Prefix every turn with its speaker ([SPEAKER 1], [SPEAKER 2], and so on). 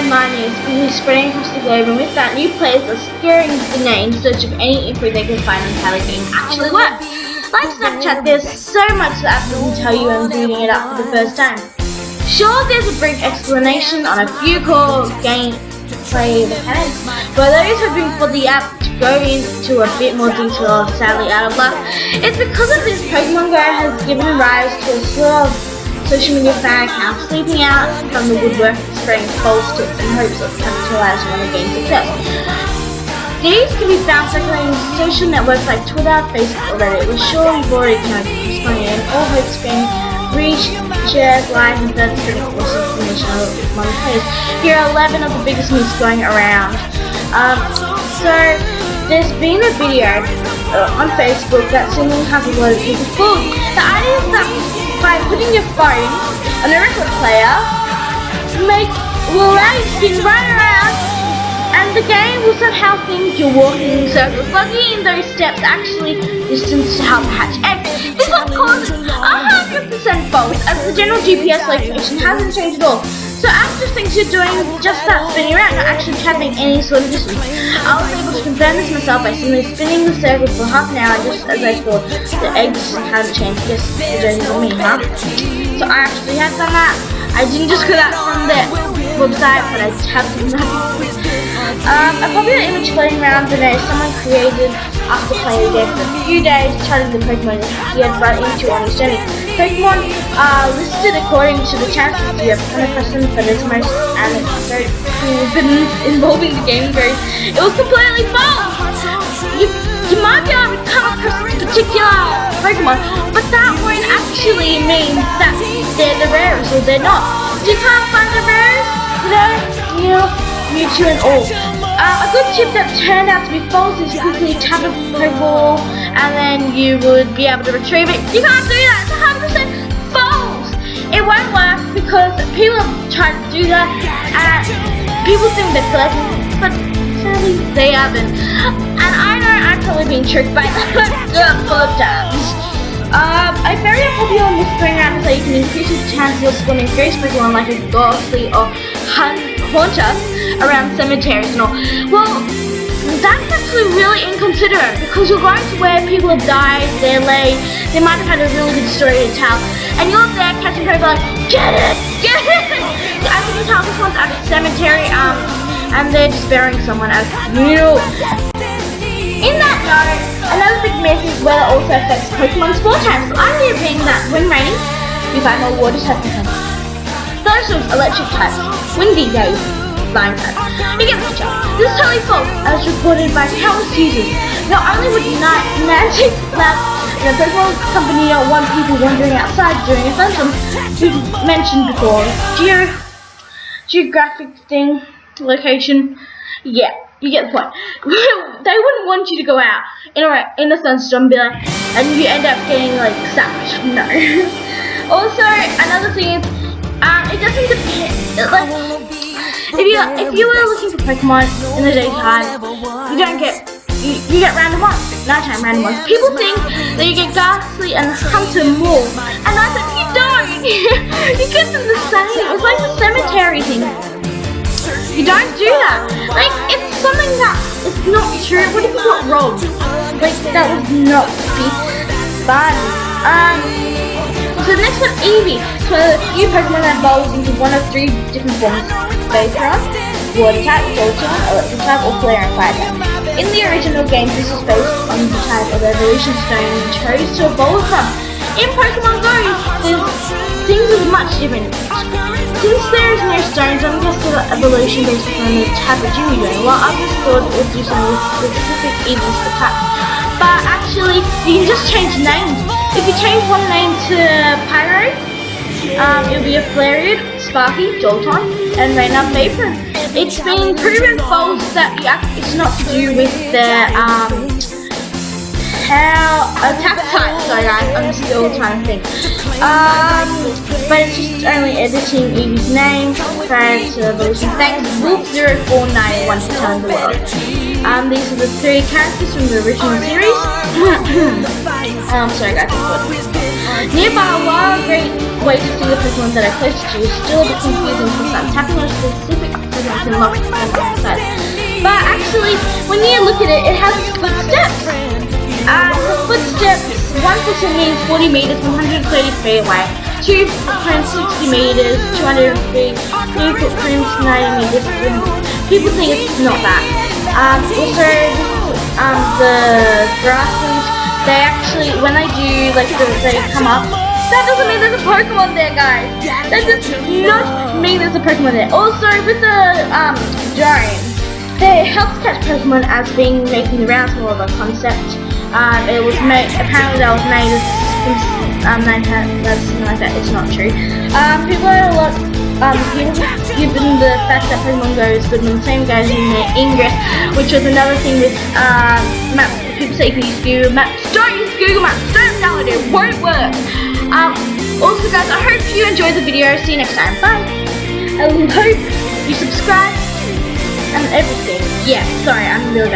[SPEAKER 1] online is spreading across the globe, and with that, new players are scouring the net in search of any info they can find on how the game actually works. Like Snapchat, there's so much the app doesn't tell you when booting it up for the first time. Sure, there's a brief explanation on a few core gameplay mechanics, but those hoping for the app to go into a bit more detail are sadly out of luck. It's because of this Pokemon Go has given rise to a slew of social media fan accounts sleeping out from the woodwork and spreading false tips in hopes of capitalizing on the game's success. These can be found circulating social networks like Twitter, Facebook, or Reddit. We're sure you've already counted this money, and all hopes being reached, shared, liked, and further spreading false information on the page. Here are 11 of the biggest myths going around. So there's been a video on Facebook that seemingly has a lot of people fooled. The idea is that by putting your phone on a record player, will allow you to spin right around, and the game will somehow think you're walking in circles. Plugging in those steps actually distance to help hatch eggs. This will cause 100% false, as the general GPS location hasn't changed at all. So app just thinks you're doing just that, spinning around, not actually traveling any sort of distance. I was able to confirm this myself by simply spinning the circle for half an hour, just as I thought. The eggs hadn't changed. Guess the journey's on me, huh? So I actually have done that. I didn't just get that from the website, but I have done that. A popular image floating around the net someone created after playing the game for a few days, charting the Pokemon he had run into on his journey. Pokemon are listed according to the chances you have come across them, but as most anecdotes involving the game goes, it was completely false! You might be able to come across a particular Pokemon, but that won't actually mean that they're the rarest, or they're not. If you can't find the rarest, Mewtwo and all. A good tip that turned out to be false is quickly tap a Pokeball and then you would be able to retrieve it. You can't do that, it's 100% false! It won't work because people have tried to do that and people think they're collecting, but sadly they haven't. And I know I've probably been tricked by that full of times. A very popular myth going around is that you can increase your chances of spawning ghost Pokemon like a Ghastly or Haunter around cemeteries and all. Well, that's actually really inconsiderate because you're going to where people have died, they're laid, they might have had a really good story to tell, and you're there catching people like, get it! I can tell this one's at a cemetery, and they're just burying someone as new. In that note, another big myth is weather also affects Pokemon spawn times. Idea being that when raining, you find more water types. Thunderstorms, electric types, windy days, flying types. You get the picture. This is totally false, as reported by countless users. Not only would Niantic Labs, the Pokemon company, don't want people wandering outside during a thunderstorm, we've mentioned before, geographic thing, location, yeah. You get the point. They wouldn't want you to go out in a thunderstorm and be like, and you end up getting like sacked. No. Also, another thing is, it doesn't depend. Like, if you were looking for Pokemon in the daytime, you get random ones, nighttime random ones. People think that you get Ghastly and Hunter more, and I said you don't. You get them the same. It's like the cemetery thing. You don't do that. Like, it's something that is not true. What if you got robbed? Like, that would not be fun. So the next one, Eevee. So a few Pokemon that evolves into one of 3 different forms: Vaporeon, Water type, Jolteon, Electric type, or Flare and Fire type. In the original game, this is based on the type of evolution stone you chose to evolve from. In Pokemon Go, things are much different. Since there is no stones, I'm guessing the evolution based on the type of gym you're doing, while others thought it would do something with specific Eevees for type. But actually, you can just change names. If you change one name to Pyro, it'll be a Flareon, Sparky, Jolteon, and Raynard Vaporeon. It's been proven false that it's not to do with their attack type. Sorry guys, I'm still trying to think. But it's just only editing Eevee's name, prior to evolution. Thanks Wolf0491 for telling the world. These are the 3 characters from the original series. Sorry guys, nearby, while a great way to see the Pokemon that are close to you, is still a bit confusing because I'm tapping on a specific Pokemon can lock them on the side. But actually, when you look at it, it has footsteps. The footsteps, 1 foot means 40 meters, 130 feet away. 2 footprints, 60 meters, 200 feet. 3 footprints, 90 meters. People think it's not that. Also, the grasslands, they actually, when they do, like, they come up, that doesn't mean there's a Pokemon there, guys. That does not mean there's a Pokemon there. Also, with the drone, it helps catch Pokemon as being making the rounds, more of a concept. It was made, apparently that was made as something like that. It's not true. People are a lot, given the fact that Pokemon Go is good, and the same guys in their Ingress, which was another thing with maps. People say you can use Google Maps. Don't use Google Maps. Don't download it. It won't work. Also guys, I hope you enjoyed the video. See you next time. Bye. I hope you subscribe and everything. Yeah, sorry, I'm real guy.